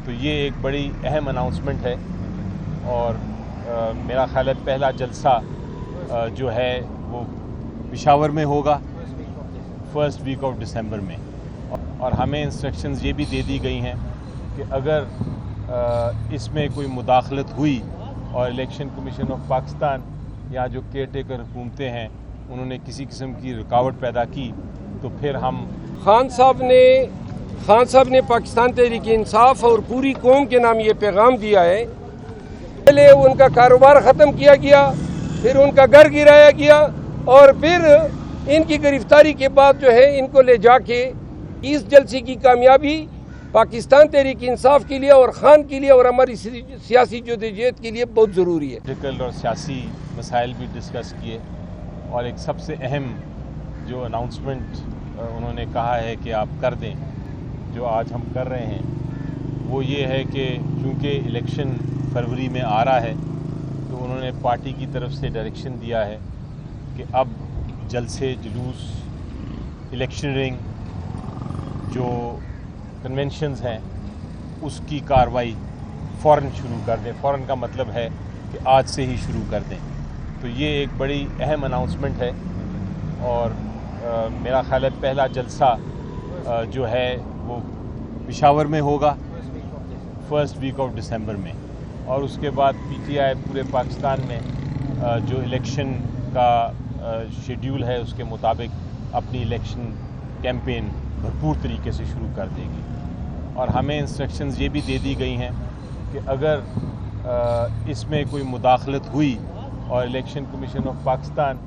تو یہ ایک بڑی اہم اناؤنسمنٹ ہے اور میرا خیال ہے پہلا جلسہ جو ہے وہ پشاور میں ہوگا فرسٹ ویک آف دسمبر میں، اور ہمیں انسٹرکشنز یہ بھی دے دی گئی ہیں کہ اگر اس میں کوئی مداخلت ہوئی اور الیکشن کمیشن آف پاکستان یا جو کیئر ٹیکر حکومتیں ہیں انہوں نے کسی قسم کی رکاوٹ پیدا کی تو پھر ہم خان صاحب نے پاکستان تحریک انصاف اور پوری قوم کے نام یہ پیغام دیا ہے۔ پہلے ان کا کاروبار ختم کیا گیا، پھر ان کا گھر گرایا گیا، اور پھر ان کی گرفتاری کے بعد جو ہے ان کو لے جا کے اس جلسے کی کامیابی پاکستان تحریک انصاف کے لیے اور خان کے لیے اور ہماری سیاسی جدوجہد کے لیے بہت ضروری ہے۔ پولیٹیکل اور سیاسی مسائل بھی ڈسکس کیے، اور ایک سب سے اہم جو اناؤنسمنٹ انہوں نے کہا ہے کہ آپ کر دیں، جو آج ہم کر رہے ہیں، وہ یہ ہے کہ چونکہ الیکشن فروری میں آ رہا ہے تو انہوں نے پارٹی کی طرف سے ڈائریکشن دیا ہے کہ اب جلسے، جلوس، الیکشنرنگ جو کنونشنز ہیں اس کی کاروائی فوراً شروع کر دیں۔ فوراً کا مطلب ہے کہ آج سے ہی شروع کر دیں۔ تو یہ ایک بڑی اہم اناؤنسمنٹ ہے اور میرا خیال ہے پہلا جلسہ جو ہے وہ پشاور میں ہوگا فرسٹ ویک آف دسمبر میں، اور اس کے بعد پی ٹی آئی پورے پاکستان میں جو الیکشن کا شیڈیول ہے اس کے مطابق اپنی الیکشن کیمپین بھرپور طریقے سے شروع کر دے گی، اور ہمیں انسٹرکشنز یہ بھی دے دی گئی ہیں کہ اگر اس میں کوئی مداخلت ہوئی اور الیکشن کمیشن آف پاکستان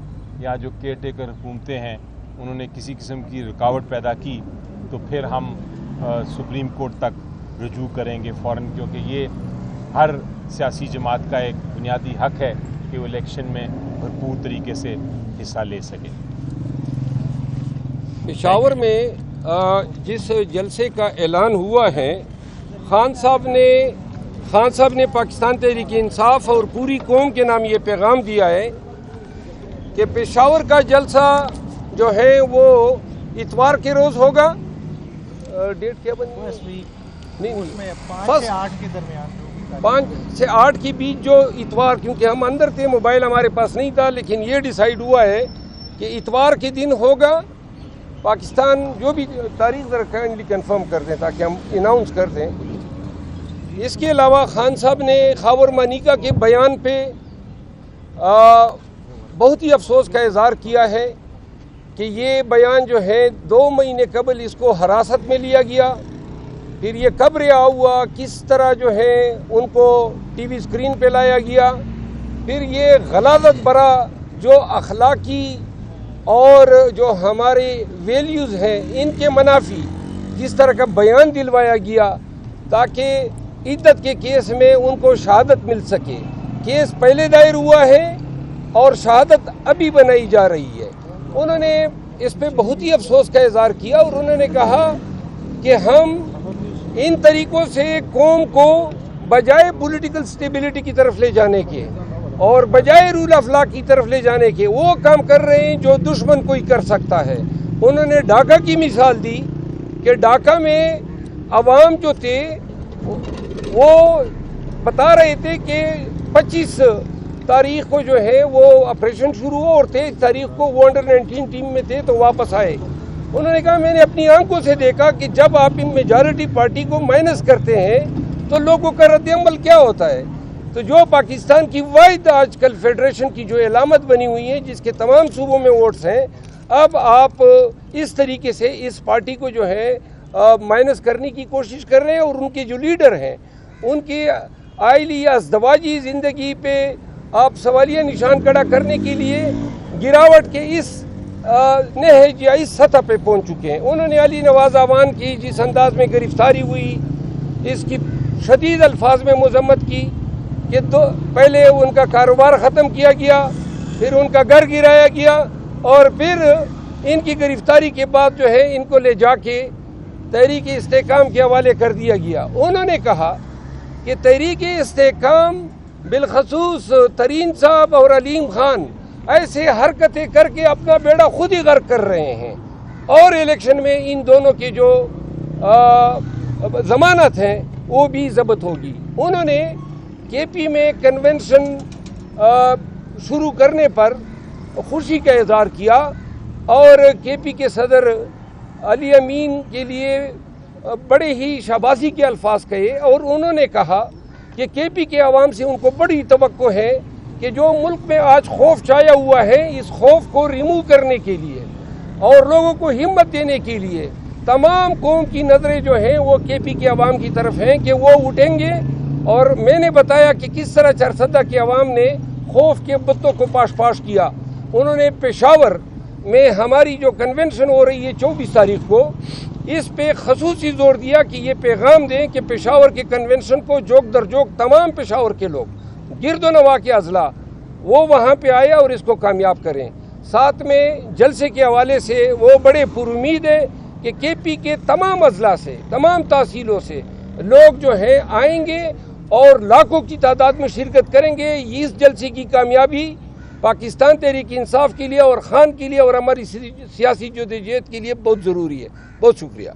یا جو کیئر ٹیکر حکومتیں ہیں انہوں نے کسی قسم کی رکاوٹ پیدا کی تو پھر ہم سپریم کورٹ تک رجوع کریں گے فوراً، کیونکہ یہ ہر سیاسی جماعت کا ایک بنیادی حق ہے کہ وہ الیکشن میں بھرپور طریقے سے حصہ لے سکے۔ پشاور میں جس جلسے کا اعلان ہوا ہے، خان صاحب نے پاکستان تحریک انصاف اور پوری قوم کے نام یہ پیغام دیا ہے کہ پشاور کا جلسہ جو ہے وہ اتوار کے روز ہوگا۔ ڈیٹ کیا بنی؟ 5 سے 8 کے درمیان، 5 سے 8 کے بیچ جو اتوار، کیونکہ ہم اندر تھے، موبائل ہمارے پاس نہیں تھا، لیکن یہ ڈیسائیڈ ہوا ہے کہ اتوار کے دن ہوگا۔ پاکستان جو بھی تاریخ ذرا کائنڈلی کنفرم کر دیں تاکہ ہم اناؤنس کر دیں۔ اس کے علاوہ خان صاحب نے خاور مانیکا کے بیان پہ بہت ہی افسوس کا اظہار کیا ہے کہ یہ بیان جو ہے 2 مہینے قبل اس کو حراست میں لیا گیا، پھر یہ کب رہا ہوا، کس طرح جو ہے ان کو ٹی وی اسکرین پہ لایا گیا، پھر یہ غلاظت برا جو اخلاقی اور جو ہمارے ویلیوز ہیں ان کے منافی جس طرح کا بیان دلوایا گیا تاکہ عدت کے کیس میں ان کو شہادت مل سکے۔ کیس پہلے دائر ہوا ہے اور شہادت ابھی بنائی جا رہی ہے۔ انہوں نے اس پہ بہت ہی افسوس کا اظہار کیا اور انہوں نے کہا کہ ہم ان طریقوں سے قوم کو بجائے پولیٹیکل سٹیبلٹی کی طرف لے جانے کے اور بجائے رول آف لا کی طرف لے جانے کے وہ کام کر رہے ہیں جو دشمن کوئی کر سکتا ہے۔ انہوں نے ڈھاکہ کی مثال دی کہ ڈھاکہ میں عوام جو تھے وہ بتا رہے تھے کہ 25 تاریخ کو جو ہے وہ آپریشن شروع ہوا اور 23 تاریخ کو وہ انڈر 19 ٹیم میں تھے تو واپس آئے۔ انہوں نے کہا میں نے اپنی آنکھوں سے دیکھا کہ جب آپ ان میجارٹی پارٹی کو مائنس کرتے ہیں تو لوگوں کا رد عمل کیا ہوتا ہے۔ تو جو پاکستان کی واحد آج کل فیڈریشن کی جو علامت بنی ہوئی ہے جس کے تمام صوبوں میں ووٹس ہیں، اب آپ اس طریقے سے اس پارٹی کو جو ہے مائنس کرنے کی کوشش کر رہے ہیں، اور ان کے جو لیڈر ہیں ان کی آئلی یا ازدواجی زندگی پہ آپ سوالیہ نشان کھڑا کرنے کے لیے گراوٹ کے اس نہج یا اس سطح پہ پہنچ چکے ہیں۔ انہوں نے علی نواز اعوان کی جس انداز میں گرفتاری ہوئی اس کی شدید الفاظ میں مذمت کی کہ پہلے ان کا کاروبار ختم کیا گیا، پھر ان کا گھر گرایا گیا، اور پھر ان کی گرفتاری کے بعد جو ہے ان کو لے جا کے تحریک استحکام کے حوالے کر دیا گیا۔ انہوں نے کہا کہ تحریک استحکام بالخصوص ترین صاحب اور علیم خان ایسے حرکتیں کر کے اپنا بیڑا خود ہی غرق کر رہے ہیں، اور الیکشن میں ان دونوں کی جو ضمانت ہیں وہ بھی ضبط ہوگی۔ انہوں نے کے پی میں کنونشن شروع کرنے پر خوشی کا اظہار کیا اور کے پی کے صدر علی امین کے لیے بڑے ہی شاباشی کے الفاظ کہے، اور انہوں نے کہا کہ کے پی کے عوام سے ان کو بڑی توقع ہے کہ جو ملک میں آج خوف چھایا ہوا ہے، اس خوف کو ریموو کرنے کے لیے اور لوگوں کو ہمت دینے کے لیے تمام قوم کی نظریں جو ہیں وہ کے پی کے عوام کی طرف ہیں کہ وہ اٹھیں گے۔ اور میں نے بتایا کہ کس طرح چرسدہ کے عوام نے خوف کے بتوں کو پاش پاش کیا۔ انہوں نے پشاور میں ہماری جو کنونشن ہو رہی ہے 24 تاریخ کو، اس پہ خصوصی زور دیا کہ یہ پیغام دیں کہ پشاور کے کنونشن کو جوک در جوک تمام پشاور کے لوگ، گرد و نواح کے اضلاع، وہ وہاں پہ آئے اور اس کو کامیاب کریں۔ ساتھ میں جلسے کے حوالے سے وہ بڑے پر امید ہیں کہ کے پی کے تمام اضلاع سے، تمام تحصیلوں سے لوگ جو ہیں آئیں گے اور لاکھوں کی تعداد میں شرکت کریں گے۔ اس جلسے کی کامیابی پاکستان تحریک انصاف کے لیے اور خان کے لیے اور ہماری سیاسی جدوجہد کے لیے بہت ضروری ہے۔ بہت شکریہ۔